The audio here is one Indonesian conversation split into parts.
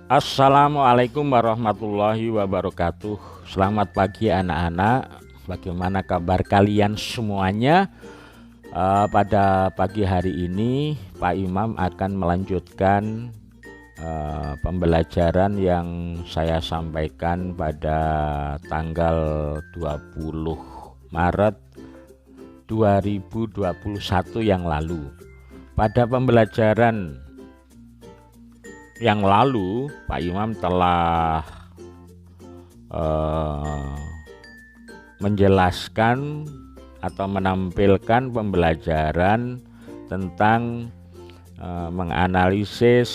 Assalamualaikum warahmatullahi wabarakatuh. Selamat pagi anak-anak. Bagaimana kabar kalian semuanya? Pada pagi hari ini Pak Imam akan melanjutkan pembelajaran yang saya sampaikan pada tanggal 20 Maret 2021 yang lalu. Pada pembelajaran yang lalu Pak Imam telah menjelaskan atau menampilkan pembelajaran tentang menganalisis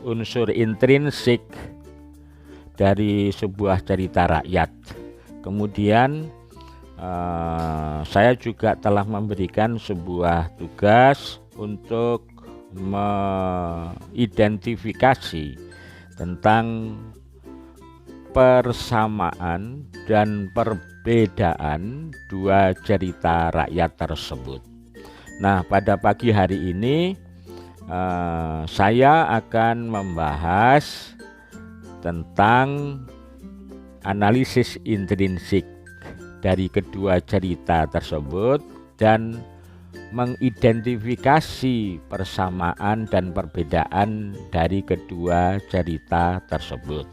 unsur intrinsik dari sebuah cerita rakyat. Kemudian saya juga telah memberikan sebuah tugas untuk mengidentifikasi tentang persamaan dan perbedaan dua cerita rakyat tersebut. Nah, pada pagi hari ini saya akan membahas tentang analisis intrinsik dari kedua cerita tersebut dan mengidentifikasi persamaan dan perbedaan dari kedua cerita tersebut.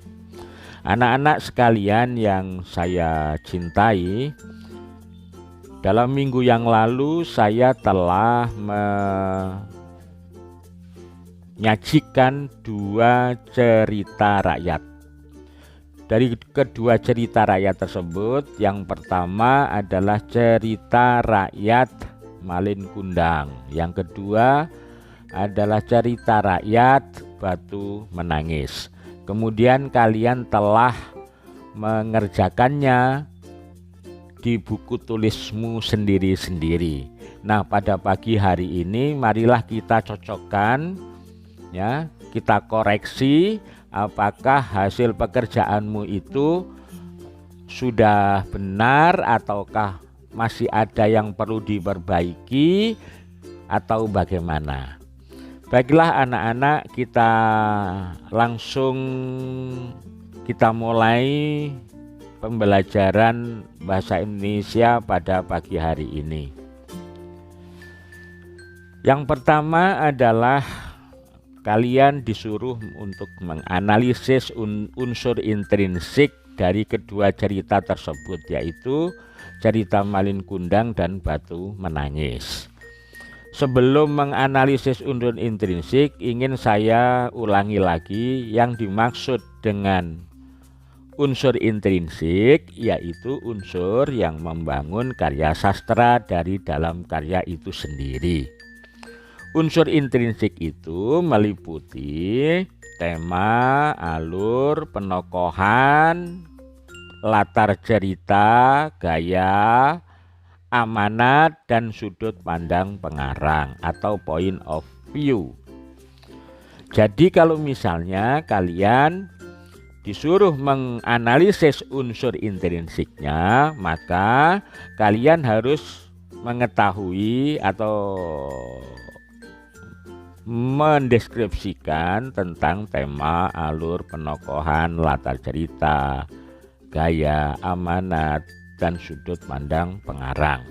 Anak-anak sekalian yang saya cintai, dalam minggu yang lalu saya telah menyajikan dua cerita rakyat. Dari kedua cerita rakyat tersebut, yang pertama adalah cerita rakyat Malin Kundang. Yang kedua adalah cerita rakyat Batu Menangis. Kemudian kalian telah mengerjakannya di buku tulismu sendiri-sendiri. Nah, pada pagi hari ini marilah kita cocokkan, ya, kita koreksi apakah hasil pekerjaanmu itu sudah benar ataukah masih ada yang perlu diperbaiki atau bagaimana. Baiklah anak-anak, kita mulai pembelajaran bahasa Indonesia pada pagi hari ini. Yang pertama adalah kalian disuruh untuk menganalisis unsur intrinsik dari kedua cerita tersebut, yaitu cerita Malin Kundang dan Batu Menangis. Sebelum menganalisis unsur intrinsik, ingin saya ulangi lagi yang dimaksud dengan unsur intrinsik, yaitu unsur yang membangun karya sastra dari dalam karya itu sendiri. Unsur intrinsik itu meliputi tema, alur, penokohan, latar cerita, gaya, amanat, dan sudut pandang pengarang atau point of view. Jadi kalau misalnya kalian disuruh menganalisis unsur intrinsiknya, maka kalian harus mengetahui atau mendeskripsikan tentang tema, alur, penokohan, latar cerita, gaya, amanat, dan sudut pandang pengarang.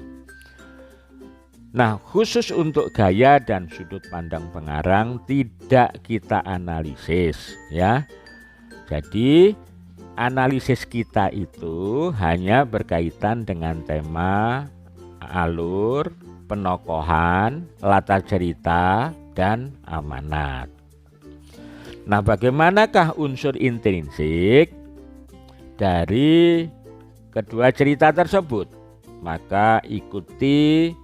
Nah, khusus untuk gaya dan sudut pandang pengarang tidak kita analisis, ya. Jadi analisis kita itu hanya berkaitan dengan tema, alur, penokohan, latar cerita, dan amanat. Nah, bagaimanakah unsur intrinsik dari kedua cerita tersebut? Maka ikuti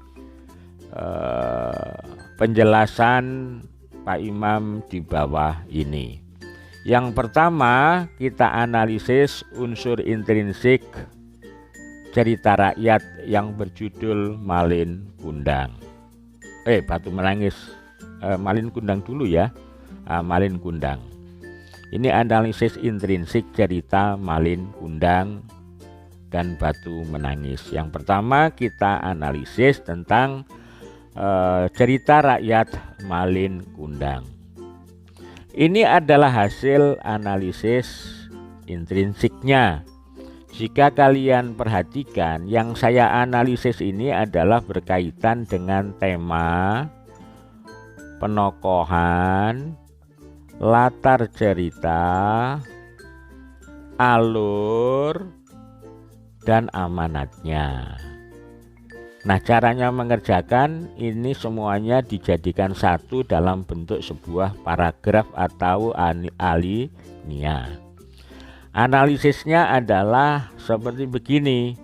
penjelasan Pak Imam di bawah ini. Yang pertama, kita analisis unsur intrinsik cerita rakyat yang berjudul Malin Kundang. Batu Menangis. Malin Kundang dulu ya. Malin Kundang. Ini analisis intrinsik cerita Malin Kundang dan Batu Menangis. Yang pertama kita analisis tentang cerita rakyat Malin Kundang. Ini adalah hasil analisis intrinsiknya. Jika kalian perhatikan, yang saya analisis ini adalah berkaitan dengan tema, penokohan, latar cerita, alur, dan amanatnya. Nah, caranya mengerjakan ini semuanya dijadikan satu dalam bentuk sebuah paragraf atau alinea. Analisisnya adalah seperti begini,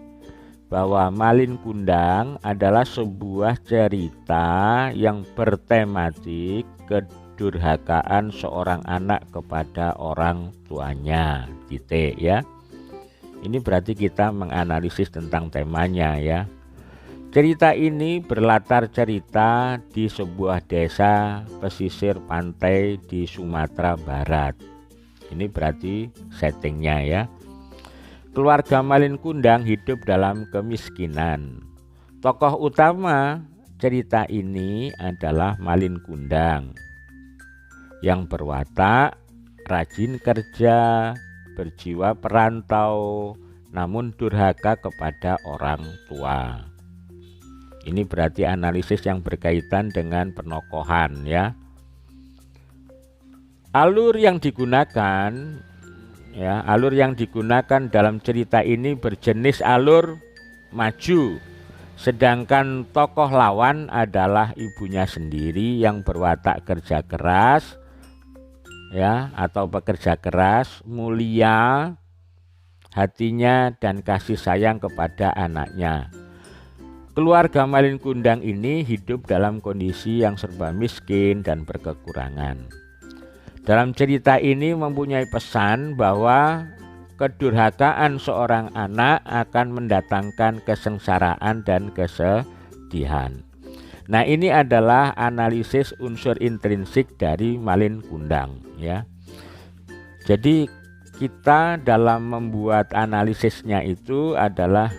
bahwa Malin Kundang adalah sebuah cerita yang bertematik kedurhakaan seorang anak kepada orang tuanya. Titik ya. Ini berarti kita menganalisis tentang temanya ya. Cerita ini berlatar cerita di sebuah desa pesisir pantai di Sumatera Barat. Ini berarti settingnya ya. Keluarga Malin Kundang hidup dalam kemiskinan. Tokoh utama cerita ini adalah Malin Kundang yang berwatak, rajin kerja, berjiwa perantau, namun durhaka kepada orang tua. Ini berarti analisis yang berkaitan dengan penokohan ya. Alur yang digunakan dalam cerita ini berjenis alur maju. Sedangkan tokoh lawan adalah ibunya sendiri yang berwatak kerja keras ya, atau pekerja keras, mulia hatinya dan kasih sayang kepada anaknya. Keluarga Malin Kundang ini hidup dalam kondisi yang serba miskin dan berkekurangan. Dalam cerita ini mempunyai pesan bahwa kedurhakaan seorang anak akan mendatangkan kesengsaraan dan kesedihan. Nah, ini adalah analisis unsur intrinsik dari Malin Kundang ya. Jadi kita dalam membuat analisisnya itu adalah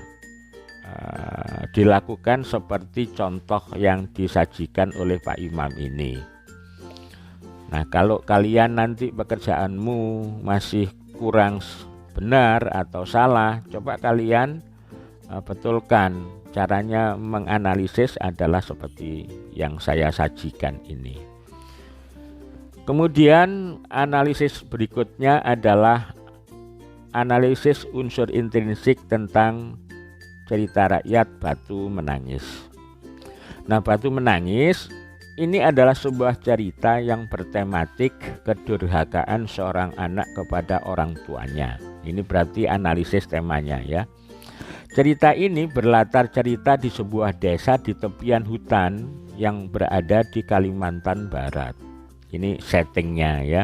dilakukan seperti contoh yang disajikan oleh Pak Imam ini. Nah, kalau kalian nanti pekerjaanmu masih kurang benar atau salah, coba kalian betulkan. Caranya menganalisis adalah seperti yang saya sajikan ini. Kemudian analisis berikutnya adalah analisis unsur intrinsik tentang cerita rakyat Batu Menangis. Nah, Batu Menangis ini adalah sebuah cerita yang bertematik kedurhakaan seorang anak kepada orang tuanya. Ini berarti analisis temanya ya. Cerita ini berlatar cerita di sebuah desa di tepian hutan yang berada di Kalimantan Barat. Ini settingnya ya.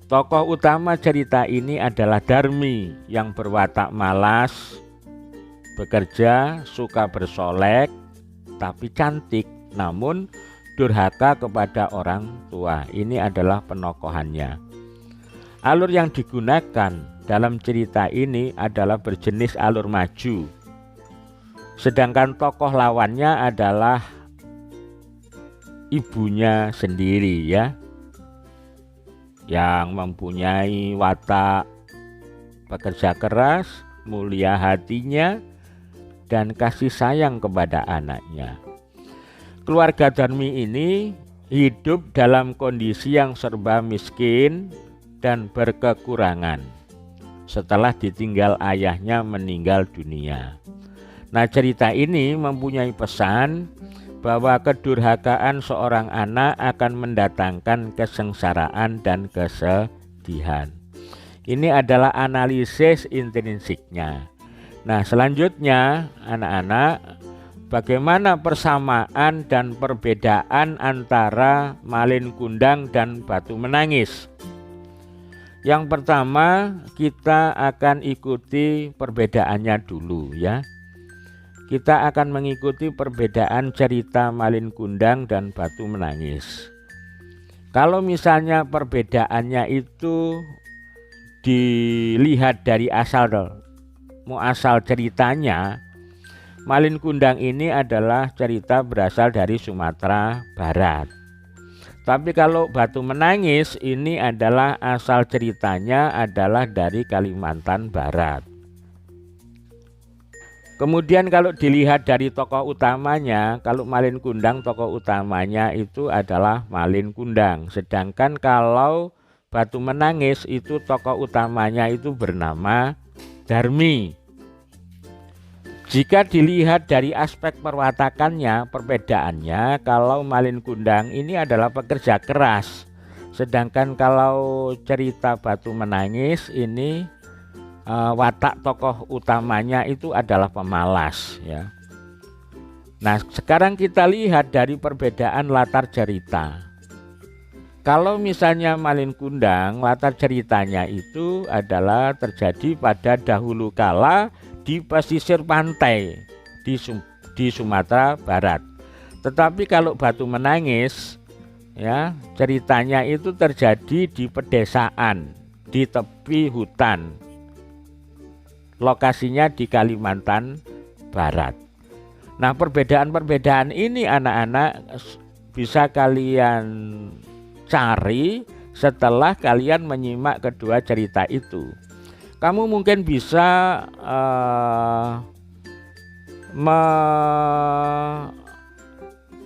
Tokoh utama cerita ini adalah Darmi yang berwatak malas, bekerja, suka bersolek, tapi cantik, namun durhaka kepada orang tua. Ini adalah penokohannya. Alur yang digunakan dalam cerita ini adalah berjenis alur maju. Sedangkan tokoh lawannya adalah ibunya sendiri ya, yang mempunyai watak pekerja keras, mulia hatinya, dan kasih sayang kepada anaknya. Keluarga Darmi ini hidup dalam kondisi yang serba miskin dan berkekurangan setelah ditinggal ayahnya meninggal dunia. Nah, cerita ini mempunyai pesan bahwa kedurhakaan seorang anak akan mendatangkan kesengsaraan dan kesedihan. Ini adalah analisis intrinsiknya. Nah, selanjutnya anak-anak, bagaimana persamaan dan perbedaan antara Malin Kundang dan Batu Menangis? Yang pertama, kita akan ikuti perbedaannya dulu ya. Kita akan mengikuti perbedaan cerita Malin Kundang dan Batu Menangis. Kalau misalnya perbedaannya itu dilihat dari asal ceritanya, Malin Kundang ini adalah cerita berasal dari Sumatera Barat. Tapi kalau Batu Menangis ini adalah asal ceritanya adalah dari Kalimantan Barat. Kemudian kalau dilihat dari tokoh utamanya, kalau Malin Kundang tokoh utamanya itu adalah Malin Kundang. Sedangkan kalau Batu Menangis itu tokoh utamanya itu bernama Darmi. Jika dilihat dari aspek perwatakannya, perbedaannya, kalau Malin Kundang ini adalah pekerja keras, sedangkan kalau cerita Batu Menangis ini watak tokoh utamanya itu adalah pemalas ya. Nah, sekarang kita lihat dari perbedaan latar cerita. Kalau misalnya Malin Kundang, latar ceritanya itu adalah terjadi pada dahulu kala di pesisir pantai di Sumatera Barat. Tetapi kalau Batu Menangis ya, ceritanya itu terjadi di pedesaan, di tepi hutan. Lokasinya di Kalimantan Barat. Nah, perbedaan-perbedaan ini anak-anak bisa kalian cari setelah kalian menyimak kedua cerita itu. Kamu mungkin bisa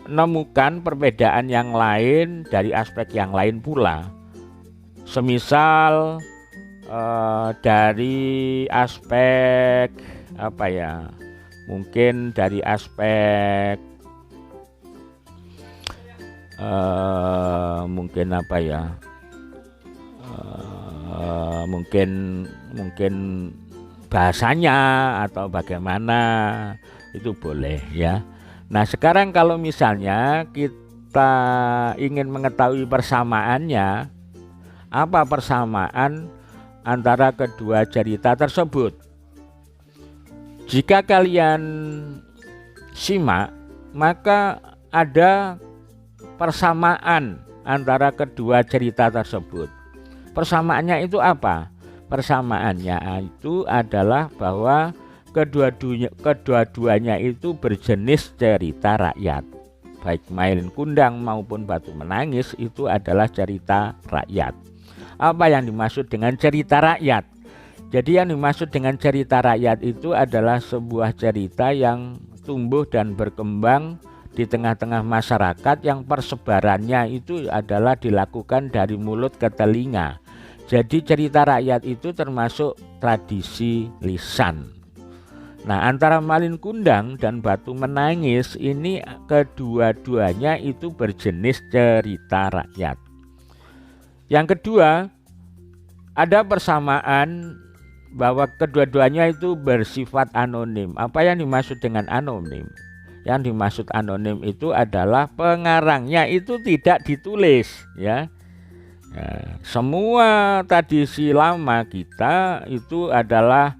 menemukan perbedaan yang lain dari aspek yang lain pula. Semisal dari aspek apa ya? Mungkin dari aspek mungkin apa ya? Mungkin bahasanya atau bagaimana itu boleh ya. Nah, sekarang kalau misalnya kita ingin mengetahui persamaannya, apa persamaan antara kedua cerita tersebut? Jika kalian simak, maka ada persamaan antara kedua cerita tersebut. Persamaannya itu apa? Persamaannya itu adalah bahwa kedua-duanya itu berjenis cerita rakyat. Baik Malin Kundang maupun Batu Menangis itu adalah cerita rakyat. Apa yang dimaksud dengan cerita rakyat? Jadi yang dimaksud dengan cerita rakyat itu adalah sebuah cerita yang tumbuh dan berkembang di tengah-tengah masyarakat, yang persebarannya itu adalah dilakukan dari mulut ke telinga. Jadi cerita rakyat itu termasuk tradisi lisan. Nah, antara Malin Kundang dan Batu Menangis ini kedua-duanya itu berjenis cerita rakyat. Yang kedua, ada persamaan bahwa kedua-duanya itu bersifat anonim. Apa yang dimaksud dengan anonim? Yang dimaksud anonim itu adalah pengarangnya itu tidak ditulis ya. Semua tradisi lama kita itu adalah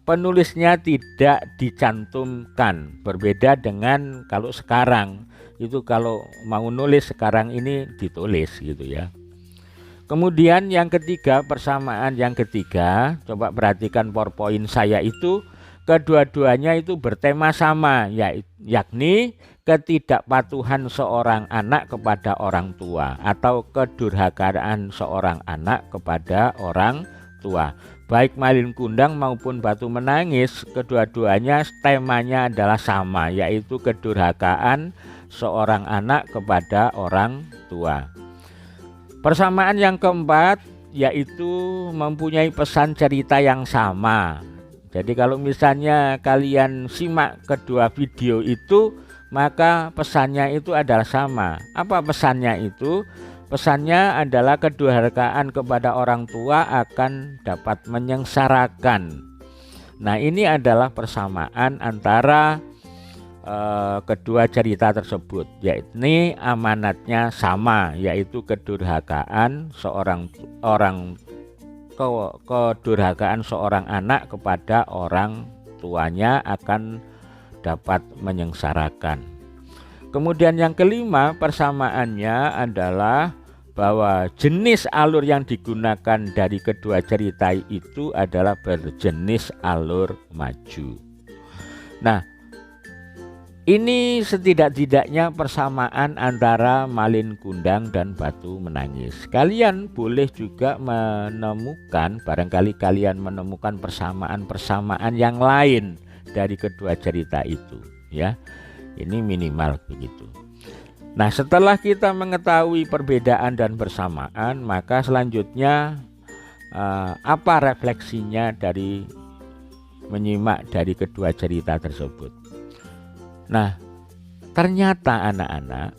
penulisnya tidak dicantumkan. Berbeda dengan kalau sekarang itu, kalau mau nulis sekarang ini ditulis gitu ya. Kemudian yang ketiga, persamaan yang ketiga, coba perhatikan PowerPoint saya itu, kedua-duanya itu bertema sama, yakni ketidakpatuhan seorang anak kepada orang tua atau kedurhakaan seorang anak kepada orang tua. Baik Malin Kundang maupun Batu Menangis, kedua-duanya temanya adalah sama, yaitu kedurhakaan seorang anak kepada orang tua. Persamaan yang keempat yaitu mempunyai pesan cerita yang sama. Jadi kalau misalnya kalian simak kedua video itu, maka pesannya itu adalah sama. Apa pesannya itu? Pesannya adalah kedurhakaan kepada orang tua akan dapat menyengsarakan. Nah, ini adalah persamaan antara kedua cerita tersebut, yakni amanatnya sama, yaitu kedurhakaan kedurhakaan seorang anak kepada orang tuanya akan dapat menyengsarakan. Kemudian yang kelima, persamaannya adalah bahwa jenis alur yang digunakan dari kedua cerita itu adalah berjenis alur maju. Nah, Ini setidak-tidaknya persamaan antara Malin Kundang dan Batu Menangis. Kalian boleh juga menemukan, barangkali kalian menemukan persamaan-persamaan yang lain dari kedua cerita itu, ya. Ini minimal begitu. Nah, setelah kita mengetahui perbedaan dan persamaan, maka selanjutnya apa refleksinya dari menyimak dari kedua cerita tersebut. Nah, ternyata anak-anak,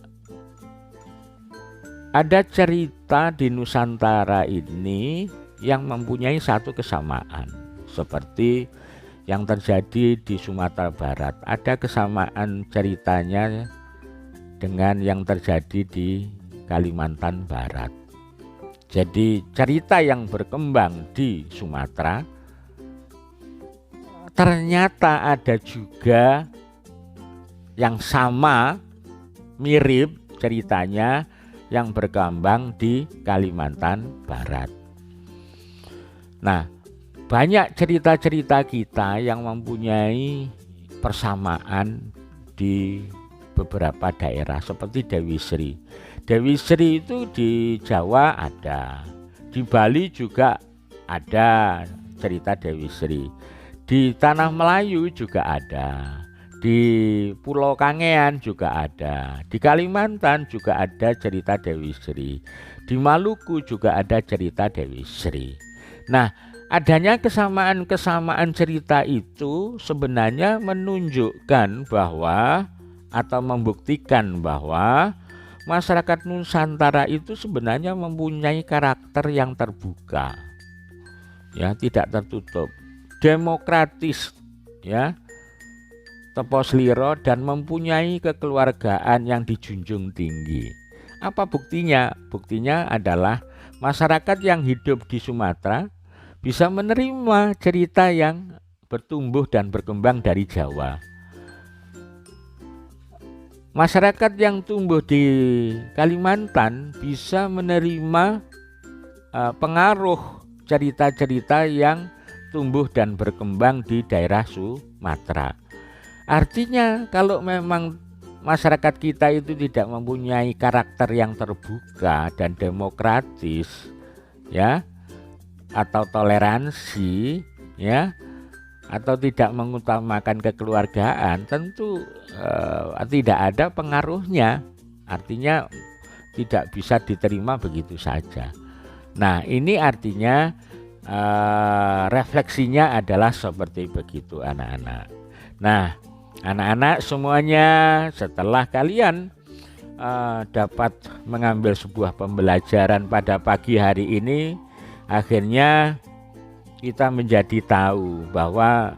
ada cerita di Nusantara ini yang mempunyai satu kesamaan, seperti yang terjadi di Sumatera Barat. Ada kesamaan ceritanya dengan yang terjadi di Kalimantan Barat. Jadi cerita yang berkembang di Sumatera ternyata ada juga yang sama, mirip ceritanya yang berkembang di Kalimantan Barat. Nah, banyak cerita-cerita kita yang mempunyai persamaan di beberapa daerah seperti Dewi Sri. Dewi Sri itu di Jawa ada, di Bali juga ada cerita Dewi Sri, di Tanah Melayu juga ada, di Pulau Kangean juga ada, di Kalimantan juga ada cerita Dewi Sri, di Maluku juga ada cerita Dewi Sri. Nah, adanya kesamaan-kesamaan cerita itu sebenarnya menunjukkan bahwa atau membuktikan bahwa masyarakat Nusantara itu sebenarnya mempunyai karakter yang terbuka, ya, tidak tertutup, demokratis, ya, teposliro, dan mempunyai kekeluargaan yang dijunjung tinggi. Apa buktinya? Buktinya adalah masyarakat yang hidup di Sumatera bisa menerima cerita yang bertumbuh dan berkembang dari Jawa. Masyarakat yang tumbuh di Kalimantan bisa menerima pengaruh cerita-cerita yang tumbuh dan berkembang di daerah Sumatera. Artinya kalau memang masyarakat kita itu tidak mempunyai karakter yang terbuka dan demokratis, ya, atau toleransi, ya, atau tidak mengutamakan kekeluargaan, tentu tidak ada pengaruhnya. Artinya tidak bisa diterima begitu saja. Nah, ini artinya refleksinya adalah seperti begitu, anak-anak. Nah, anak-anak semuanya, setelah kalian dapat mengambil sebuah pembelajaran pada pagi hari ini, akhirnya kita menjadi tahu bahwa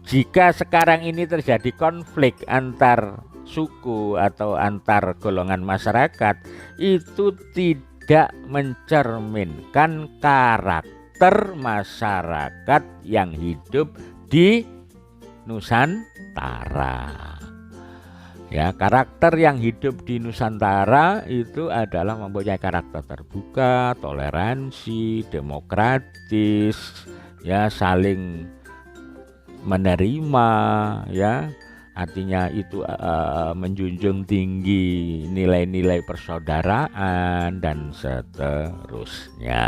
jika sekarang ini terjadi konflik antar suku atau antar golongan masyarakat, itu tidak mencerminkan karakter masyarakat yang hidup di Nusantara. Ya, karakter yang hidup di Nusantara itu adalah mempunyai karakter terbuka, toleransi, demokratis, ya, saling menerima, ya. Artinya itu menjunjung tinggi nilai-nilai persaudaraan dan seterusnya.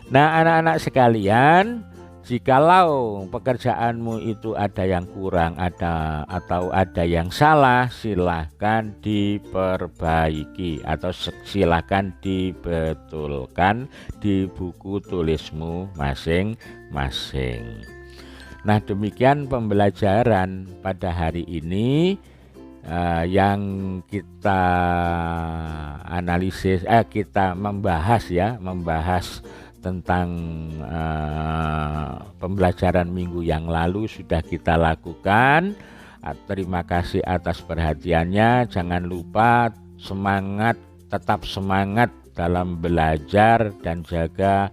Nah, anak-anak sekalian, jikalau pekerjaanmu itu ada yang kurang, atau ada yang salah, silahkan diperbaiki atau silahkan dibetulkan di buku tulismu masing-masing. Nah, demikian pembelajaran pada hari ini yang kita analisis, kita membahas tentang pembelajaran minggu yang lalu sudah kita lakukan. Terima kasih atas perhatiannya. Jangan lupa tetap semangat dalam belajar dan jaga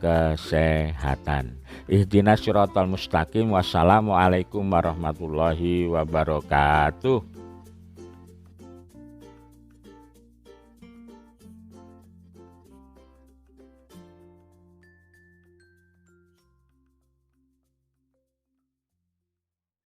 kesehatan. Ihdinas siratal mustaqim. Wassalamualaikum warahmatullahi wabarakatuh.